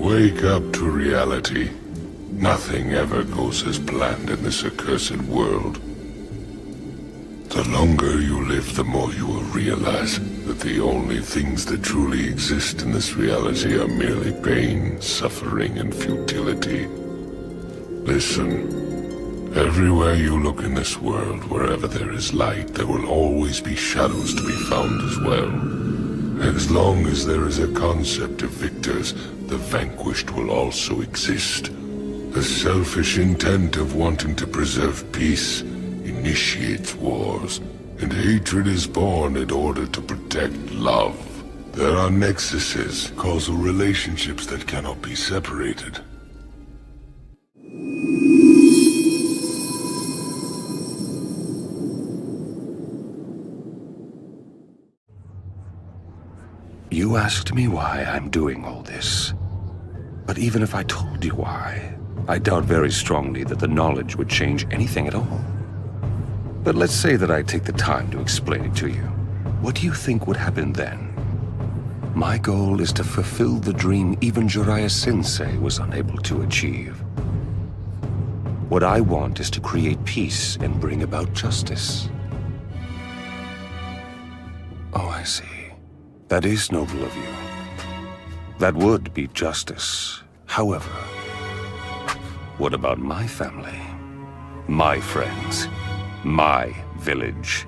Wake up to reality. Nothing ever goes as planned in this accursed world. The longer you live, the more you will realize that the only things that truly exist in this reality are merely pain, suffering, and futility. Listen, everywhere you look in this world, wherever there is light, there will always be shadows to be found as well. As long as there is a concept of victors, the vanquished will also exist. The selfish intent of wanting to preserve peace initiates wars, and hatred is born in order to protect love. There are nexuses, causal relationships that cannot be separated. You asked me why I'm doing all this. But even if I told you why, I doubt very strongly that the knowledge would change anything at all. But let's say that I take the time to explain it to you. What do you think would happen then? My goal is to fulfill the dream even Jiraiya-sensei was unable to achieve. What I want is to create peace and bring about justice. Oh, I see. That is noble of you. That would be justice. However, what about my family? My friends? My village?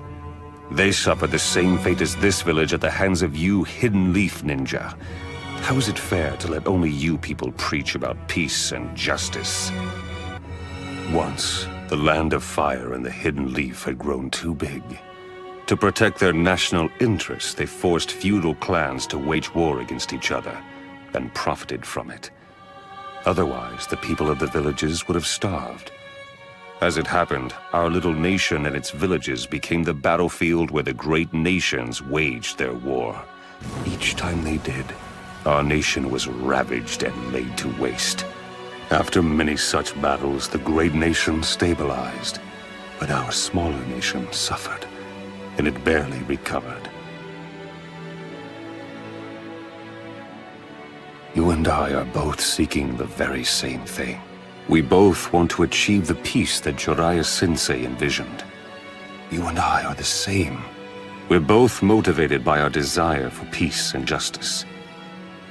They suffered the same fate as this village at the hands of you, Hidden Leaf Ninja. How is it fair to let only you people preach about peace and justice? Once, the Land of Fire and the Hidden Leaf had grown too big. To protect their national interests, they forced feudal clans to wage war against each other, and profited from it. Otherwise, the people of the villages would have starved. As it happened, our little nation and its villages became the battlefield where the great nations waged their war. Each time they did, our nation was ravaged and laid to waste. After many such battles, the great nation stabilized, but our smaller nation suffered, and it barely recovered. You and I are both seeking the very same thing. We both want to achieve the peace that Jiraiya-sensei envisioned. You and I are the same. We're both motivated by our desire for peace and justice.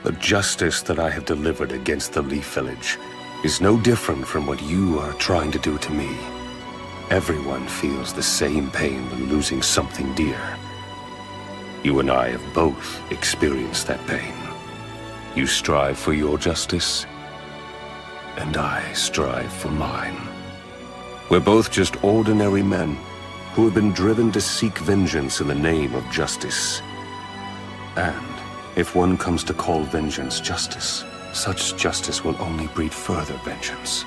The justice that I have delivered against the Leaf Village is no different from what you are trying to do to me. Everyone feels the same pain when losing something dear. You and I have both experienced that pain. You strive for your justice, and I strive for mine. We're both just ordinary men who have been driven to seek vengeance in the name of justice. And if one comes to call vengeance justice, such justice will only breed further vengeance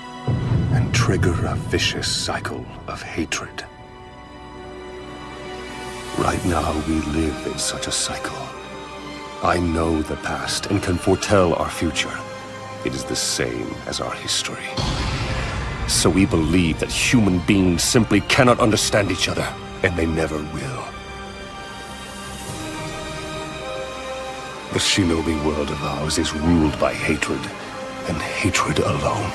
and trigger a vicious cycle of hatred. Right now, we live in such a cycle. I know the past and can foretell our future. It is the same as our history. So we believe that human beings simply cannot understand each other, and they never will. The shinobi world of ours is ruled by hatred, and hatred alone.